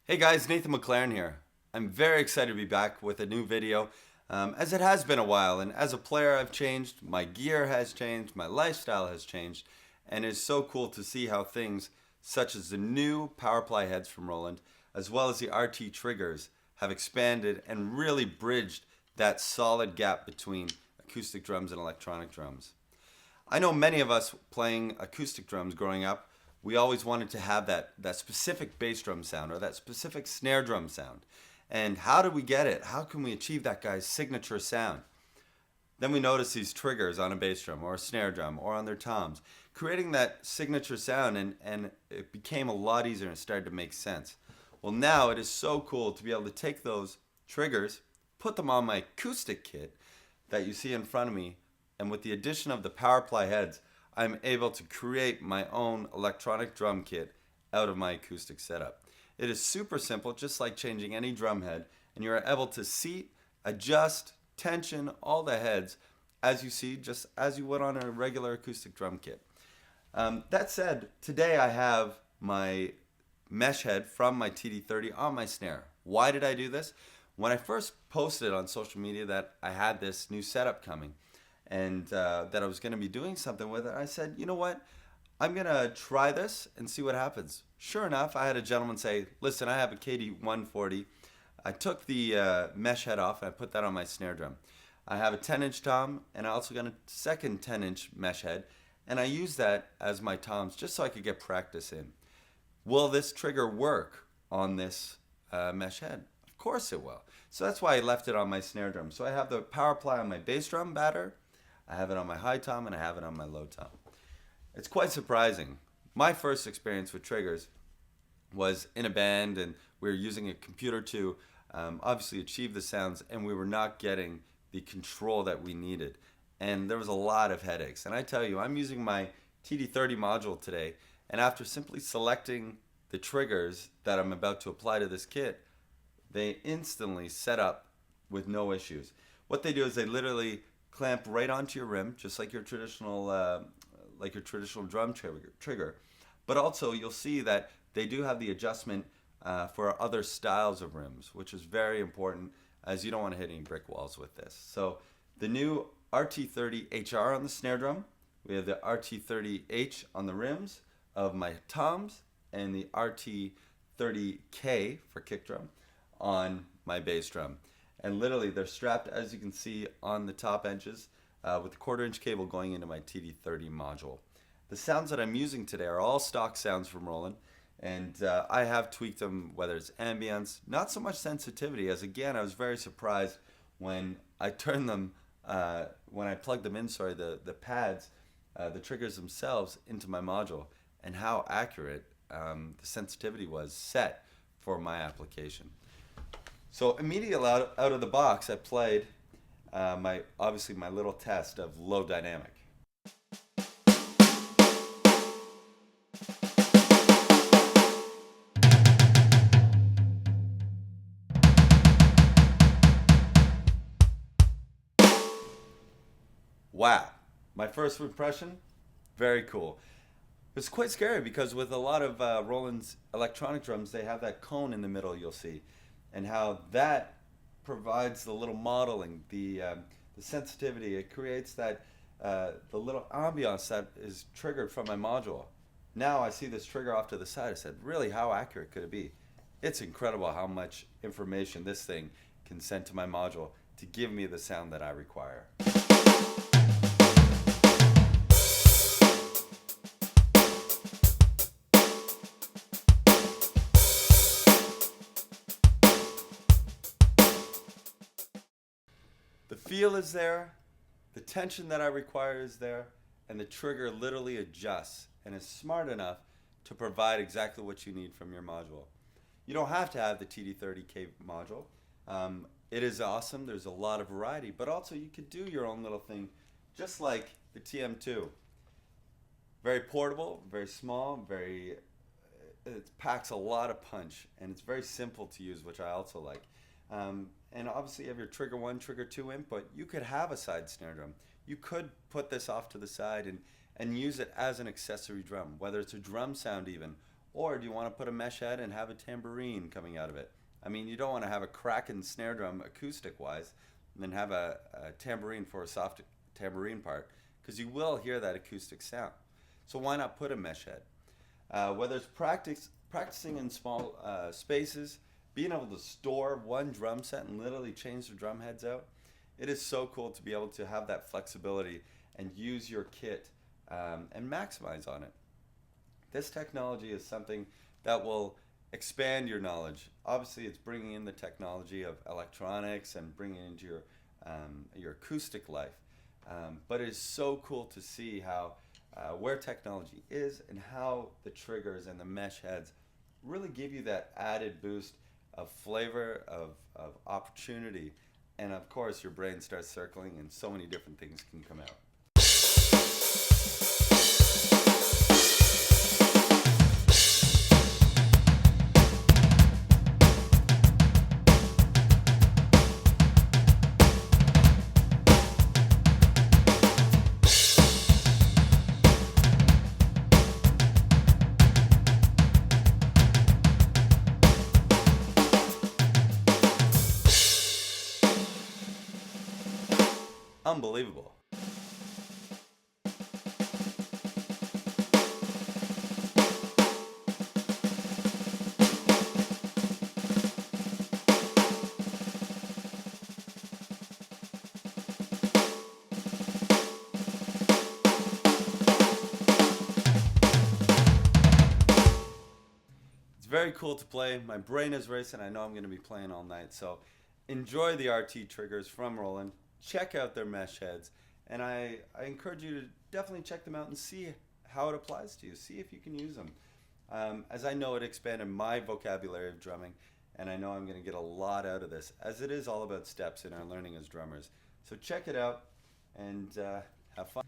Hey guys, Nathan McLaren here. I'm very excited to be back with a new video, as it has been a while, and as a player I've changed, my gear has changed, my lifestyle has changed, and it's so cool to see how things such as the new PowerPly heads from Roland, as well as the RT triggers, have expanded and really bridged that solid gap between acoustic drums and electronic drums. I know many of us playing acoustic drums growing up, we always wanted to have that specific bass drum sound or that specific snare drum sound. And how do we get it? How can we achieve that guy's signature sound? Then we notice these triggers on a bass drum or a snare drum or on their toms, creating that signature sound, and it became a lot easier and it started to make sense. Well, now it is so cool to be able to take those triggers, put them on my acoustic kit that you see in front of me, and with the addition of the PowerPly heads, I'm able to create my own electronic drum kit out of my acoustic setup. It is super simple, just like changing any drum head, and you're able to seat, adjust, tension all the heads as you see, just as you would on a regular acoustic drum kit. That said, today I have my mesh head from my TD30 on my snare. Why did I do this? When I first posted on social media that I had this new setup coming, and that I was going to be doing something with it, I said, you know what? I'm going to try this and see what happens. Sure enough, I had a gentleman say, listen, I have a KD140. I took the mesh head off and I put that on my snare drum. I have a 10-inch tom, and I also got a second 10-inch mesh head, and I use that as my toms just so I could get practice in. Will this trigger work on this mesh head? Of course it will. So that's why I left it on my snare drum. So I have the PowerPly on my bass drum batter, I have it on my high tom, and I have it on my low tom. It's quite surprising. My first experience with triggers was in a band, and we were using a computer to obviously achieve the sounds, and we were not getting the control that we needed. And there was a lot of headaches. And I tell you, I'm using my TD30 module today, and after simply selecting the triggers that I'm about to apply to this kit, they instantly set up with no issues. What they do is they literally clamp right onto your rim, just like your traditional drum trigger. But also, you'll see that they do have the adjustment for other styles of rims, which is very important, as you don't want to hit any brick walls with this. So the new RT30HR on the snare drum, we have the RT30H on the rims of my toms, and the RT30K for kick drum on my bass drum. And literally they're strapped, as you can see, on the top edges with a 1/4-inch cable going into my TD30 module. The sounds that I'm using today are all stock sounds from Roland, and I have tweaked them, whether it's ambience, not so much sensitivity, as again I was very surprised when I turned them, when I plugged them in, the pads, the triggers themselves into my module, and how accurate the sensitivity was set for my application. So immediately out of the box, I played obviously my little test of low dynamic. Wow, my first impression, very cool. It's quite scary because with a lot of Roland's electronic drums, they have that cone in the middle, you'll see, and how that provides the little modeling, the sensitivity. It creates that the little ambiance that is triggered from my module. Now I see this trigger off to the side. I said, really, how accurate could it be? It's incredible how much information this thing can send to my module to give me the sound that I require. The feel is there, the tension that I require is there, and the trigger literally adjusts and is smart enough to provide exactly what you need from your module. You don't have to have the TD30K module. It is awesome, there's a lot of variety, but also you could do your own little thing, just like the TM2. Very portable, very small, it packs a lot of punch, and it's very simple to use, which I also like. And obviously you have your trigger 1, trigger 2 input. You could have a side snare drum. You could put this off to the side and use it as an accessory drum, whether it's a drum sound even, Or do you want to put a mesh head and have a tambourine coming out of it? I mean, you don't want to have a cracking snare drum acoustic wise and then have a tambourine for a soft tambourine part, because you will hear that acoustic sound. So why not put a mesh head? Whether it's practicing in small spaces, being able to store one drum set and literally change the drum heads out, it is so cool to be able to have that flexibility and use your kit and maximize on it. This technology is something that will expand your knowledge. Obviously, it's bringing in the technology of electronics and bringing it into your acoustic life. But it is so cool to see how where technology is and how the triggers and the mesh heads really give you that added boost of flavor, of opportunity, and of course your brain starts circling and so many different things can come out. Unbelievable. It's very cool to play. My brain is racing. I know I'm going to be playing all night. So enjoy the RT triggers from Roland. Check out their mesh heads. And I encourage you to definitely check them out and see how it applies to you. See if you can use them. As I know, it expanded my vocabulary of drumming. And I know I'm going to get a lot out of this, as it is all about steps in our learning as drummers. So check it out and have fun.